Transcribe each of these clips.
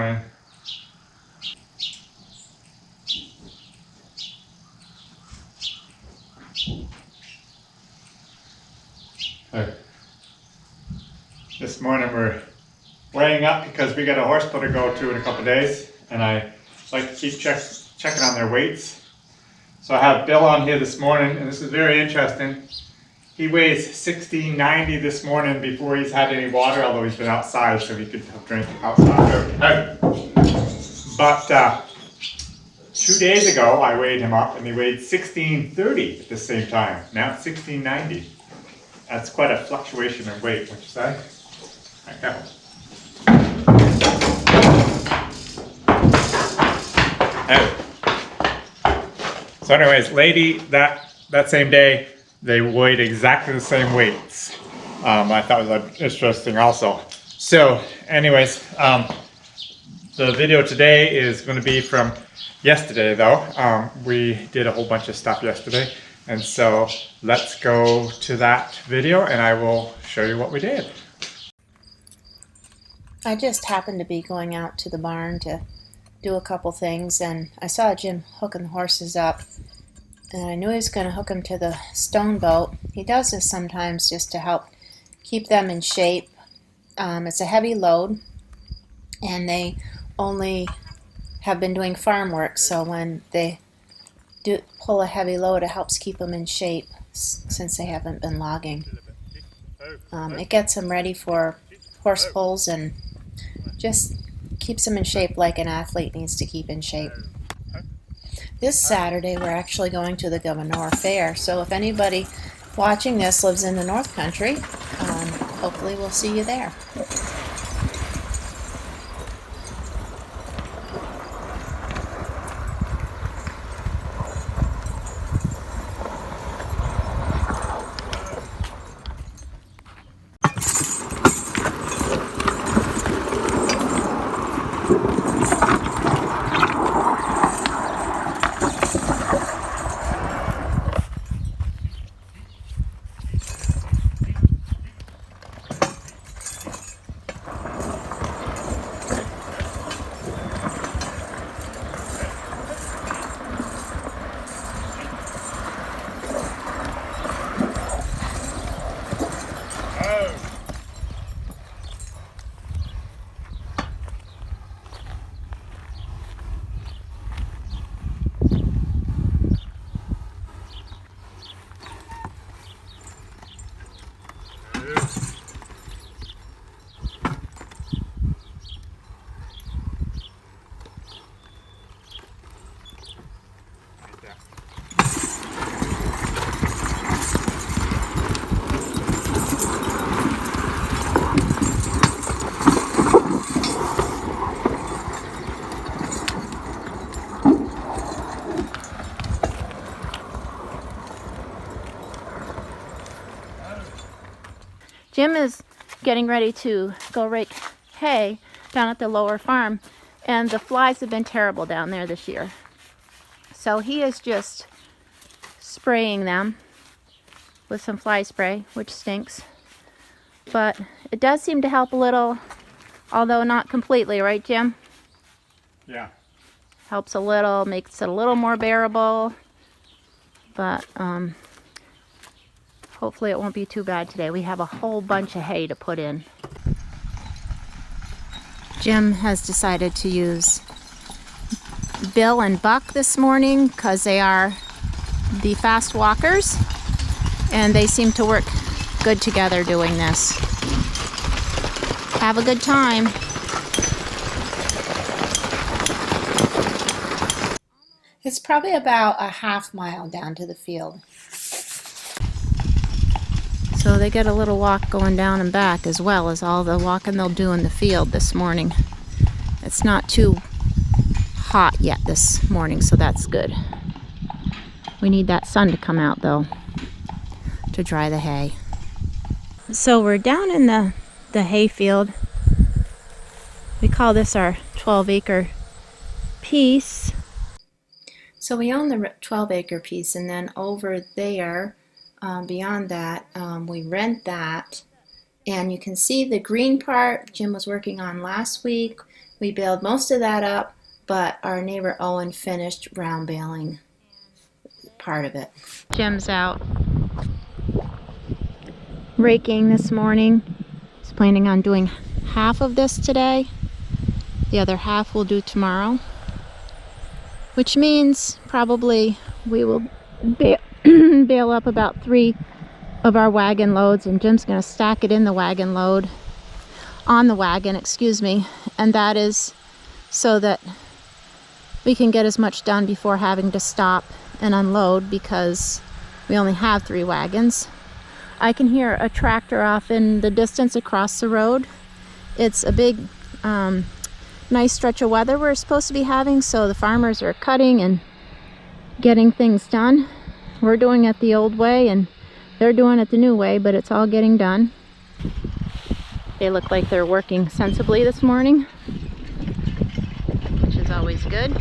morning. This morning we're weighing up because we got a horse pull to go to in a couple of days, and I like to keep checking on their weights. So I have Bill on here this morning, and this is very interesting. He weighs 1690 this morning before he's had any water, although he's been outside, so he could drink outside. But 2 days ago I weighed him up, and he weighed 1630 at the same time. Now it's 1690. That's quite a fluctuation in weight, wouldn't you say? Okay. So anyways, lady, that same day, they weighed exactly the same weights. I thought it was interesting also. So anyways, the video today is going to be from yesterday though. We did a whole bunch of stuff yesterday. And so let's go to that video and I will show you what we did. I just happened to be going out to the barn to do a couple things, and I saw Jim hooking the horses up, and I knew he was going to hook them to the stone boat. He does this sometimes just to help keep them in shape. It's a heavy load, and they only have been doing farm work, so when they pull a heavy load, it helps keep them in shape since they haven't been logging. It gets them ready for horse pulls and just keeps them in shape like an athlete needs to keep in shape. This Saturday we're actually going to the Governor Fair, so if anybody watching this lives in the North Country, hopefully we'll see you there. Jim is getting ready to go rake hay down at the lower farm, and the flies have been terrible down there this year. So he is just spraying them with some fly spray, which stinks. But it does seem to help a little, although not completely, right, Jim? Yeah. Helps a little, makes it a little more bearable, but hopefully it won't be too bad today. We have a whole bunch of hay to put in. Jim has decided to use Bill and Buck this morning because they are the fast walkers, and they seem to work good together doing this. Have a good time. It's probably about a half mile down to the field. So they get a little walk going down and back as well as all the walking they'll do in the field this morning. It's not too hot yet this morning, so that's good. We need that sun to come out though to dry the hay. So we're down in the hay field. We call this our 12-acre piece. So we own the 12-acre piece, and then over there beyond that, we rent that, and you can see the green part Jim was working on last week. We baled most of that up, but our neighbor Owen finished round baling part of it. Jim's out raking this morning. He's planning on doing half of this today. The other half we'll do tomorrow, which means probably we will bale up about 3 of our wagon loads, and Jim's going to stack it in the wagon load, on the wagon, excuse me, and that is so that we can get as much done before having to stop and unload, because we only have 3 wagons. I can hear a tractor off in the distance across the road. It's a big nice stretch of weather we're supposed to be having, so the farmers are cutting and getting things done. We're doing it the old way and they're doing it the new way, but it's all getting done. They look like they're working sensibly this morning, which is always good.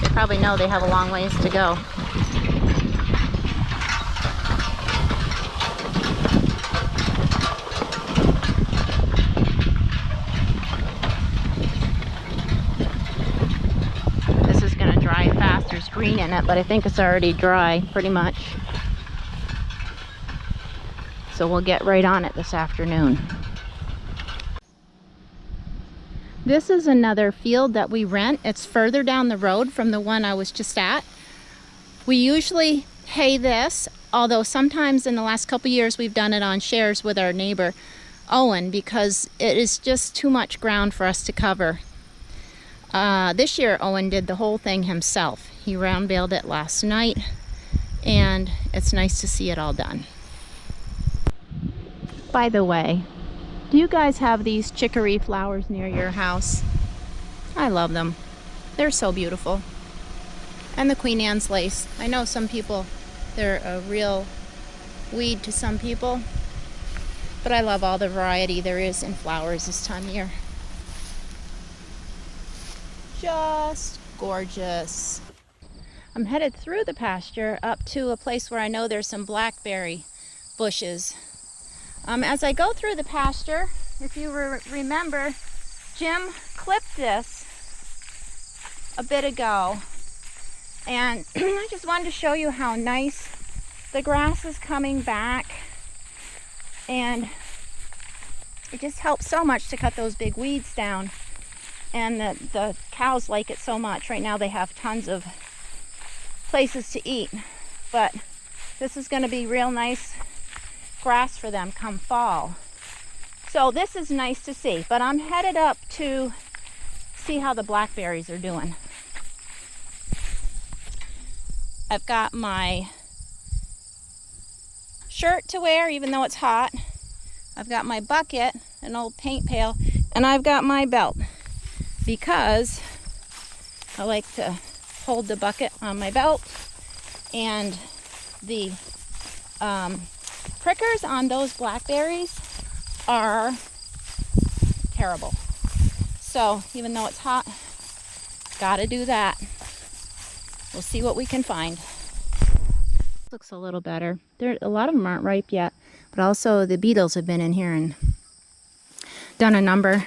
They probably know they have a long ways to go. Dry fast. There's green in it, but I think it's already dry pretty much. So we'll get right on it this afternoon. This is another field that we rent. It's further down the road from the one I was just at. We usually hay this, although sometimes in the last couple years we've done it on shares with our neighbor Owen, because it is just too much ground for us to cover. This year Owen did the whole thing himself. He round baled it last night, and it's nice to see it all done. By the way, do you guys have these chicory flowers near your house? I love them. They're so beautiful. And the Queen Anne's lace. I know some people, they're a real weed to some people, but I love all the variety there is in flowers this time of year. Just gorgeous. I'm headed through the pasture up to a place where I know there's some blackberry bushes. As I go through the pasture, if you remember, Jim clipped this a bit ago, and I just wanted to show you how nice the grass is coming back, and it just helps so much to cut those big weeds down. And the cows like it so much. Right now they have tons of places to eat, but this is going to be real nice grass for them come fall. So this is nice to see, but I'm headed up to see how the blackberries are doing. I've got my shirt to wear even though it's hot. I've got my bucket, an old paint pail, and I've got my belt, because I like to hold the bucket on my belt, and the prickers on those blackberries are terrible. So even though it's hot, gotta do that. We'll see what we can find. Looks a little better. A lot of them aren't ripe yet, but also the beetles have been in here and done a number.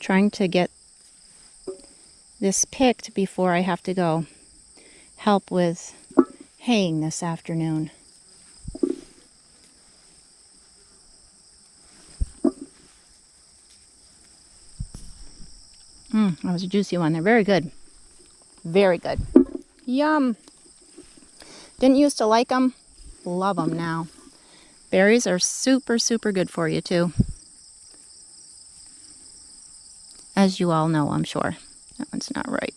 Trying to get this picked before I have to go help with haying this afternoon. That was a juicy one. They're very good. Very good. Yum. Didn't used to like them. Love them now. Berries are super, super good for you too. As you all know, I'm sure. That one's not ripe.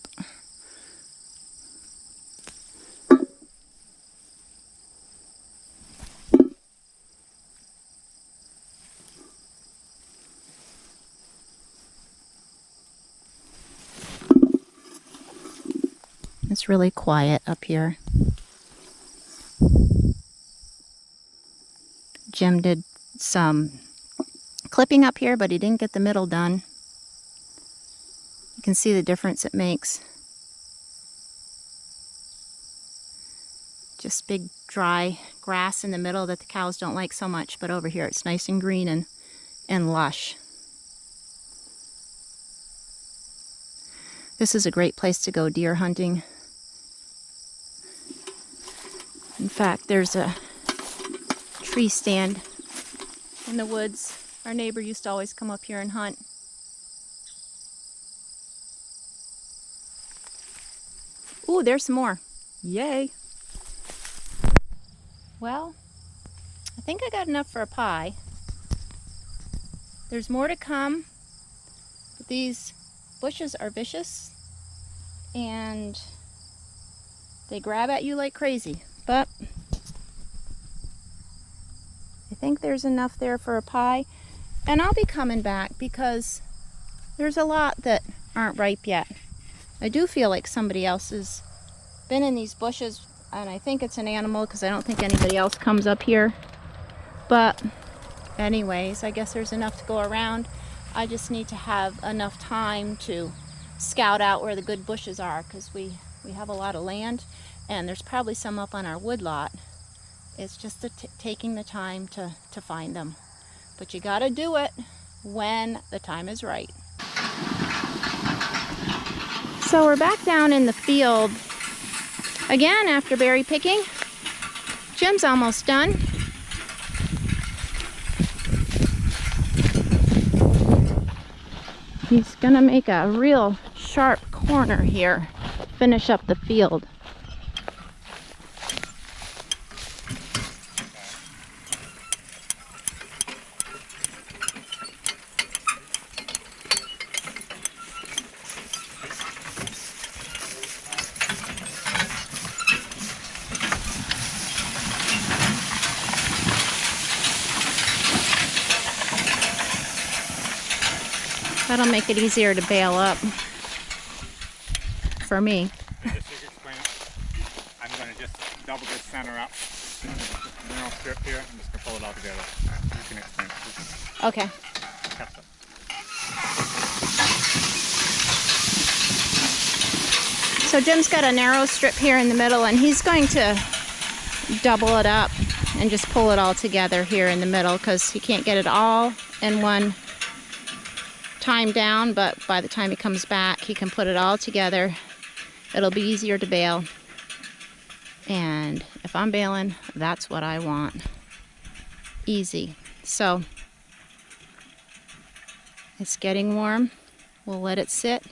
It's really quiet up here. Jim did some clipping up here, but he didn't get the middle done. You can see the difference it makes. Just big dry grass in the middle that the cows don't like so much, but over here it's nice and green and lush. This is a great place to go deer hunting. In fact, there's a tree stand in the woods. Our neighbor used to always come up here and hunt. Ooh, there's some more. Yay! Well, I think I got enough for a pie. There's more to come. But these bushes are vicious and they grab at you like crazy. But I think there's enough there for a pie. And I'll be coming back because there's a lot that aren't ripe yet. I do feel like somebody else has been in these bushes, and I think it's an animal because I don't think anybody else comes up here. But anyways, I guess there's enough to go around. I just need to have enough time to scout out where the good bushes are because we have a lot of land and there's probably some up on our wood lot. It's just taking the time to find them. But you gotta do it when the time is right. So we're back down in the field again after berry picking. Jim's almost done. He's gonna make a real sharp corner here, finish up the field. That'll make it easier to bail up for me. Just so you can explain it, I'm going to just double this center up. Just a narrow strip here. I'm just going to pull it all together. You can explain it. Okay. So Jim's got a narrow strip here in the middle and he's going to double it up and just pull it all together here in the middle because he can't get it all in one time down, but by the time he comes back he can put it all together. It'll be easier to bale, and if I'm baling, that's what I want. Easy. So it's getting warm. We'll let it sit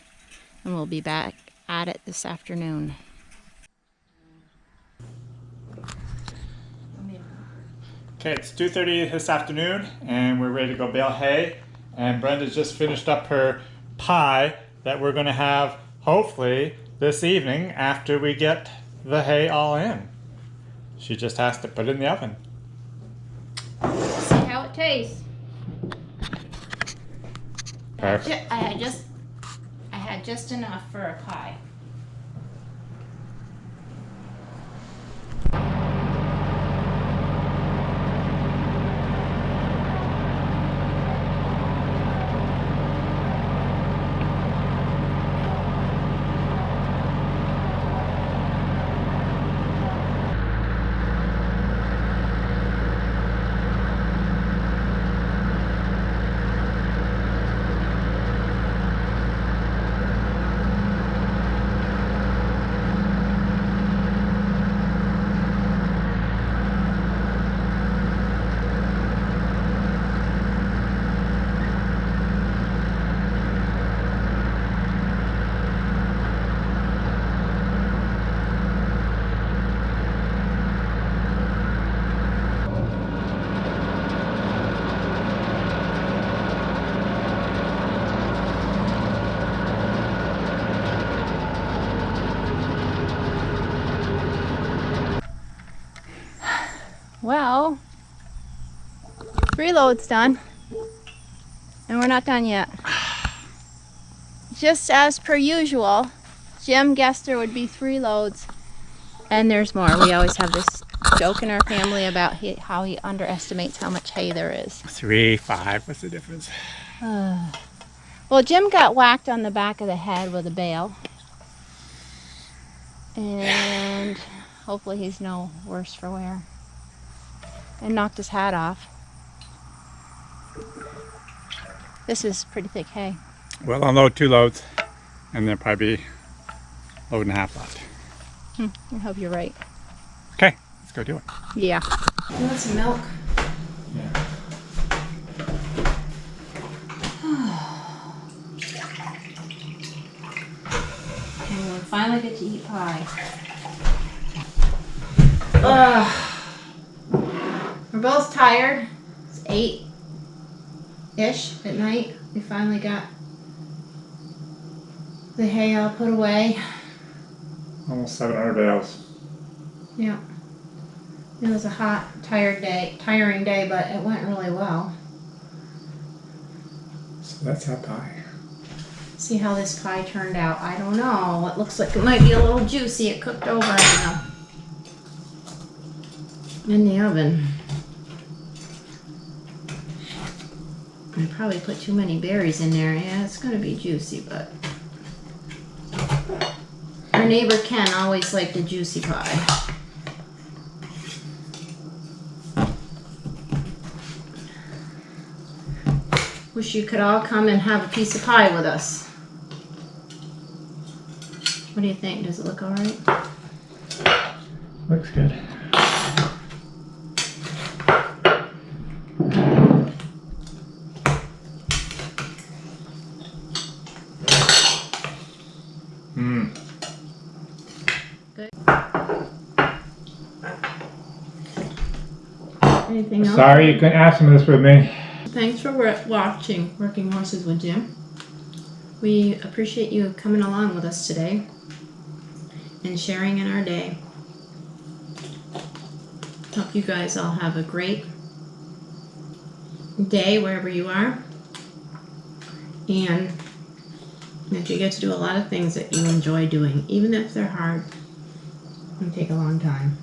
and we'll be back at it this afternoon. Okay, it's 2:30 this afternoon and we're ready to go bale hay. And Brenda's just finished up her pie that we're going to have hopefully this evening after we get the hay all in. She just has to put it in the oven. See how it tastes. Perfect. I had just enough for a pie. Well, 3 loads done, and we're not done yet. Just as per usual, Jim guessed there would be 3 loads, and there's more. We always have this joke in our family about how he underestimates how much hay there is. 3, 5, what's the difference? Well, Jim got whacked on the back of the head with a bale. And hopefully he's no worse for wear. And knocked his hat off. This is pretty thick hay. We'll unload 2 loads, and there'll probably be a load and a half left. I hope you're right. Okay, let's go do it. Yeah. You want some milk? Yeah. And we'll finally get to eat pie. We're both tired. It's 8-ish at night. We finally got the hay all put away. Almost 700 bales. Yeah. It was a hot, tiring day, but it went really well. So that's our pie. See how this pie turned out. I don't know. It looks like it might be a little juicy. It cooked over in the oven. I probably put too many berries in there. Yeah, it's going to be juicy, but our neighbor Ken always liked a juicy pie. Wish you could all come and have a piece of pie with us. What do you think? Does it look all right? Looks good. Good. Anything else? Sorry you couldn't have some of this with me. Thanks for watching Working Horses with Jim. We appreciate you coming along with us today and sharing in our day. Hope you guys all have a great day wherever you are, and that you get to do a lot of things that you enjoy doing, even if they're hard and take a long time.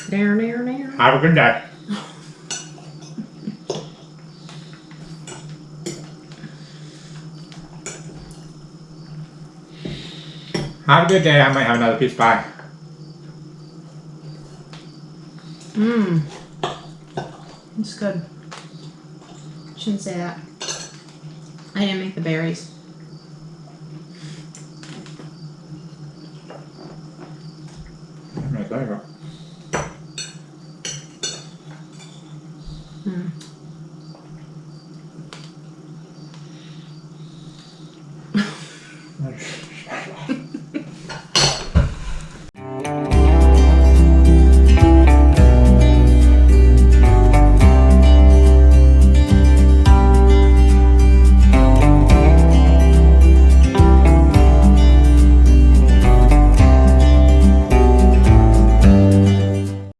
There. Have a good day. Have a good day. I might have another piece of pie. It's good. Shouldn't say that. I didn't make the berries. There you go.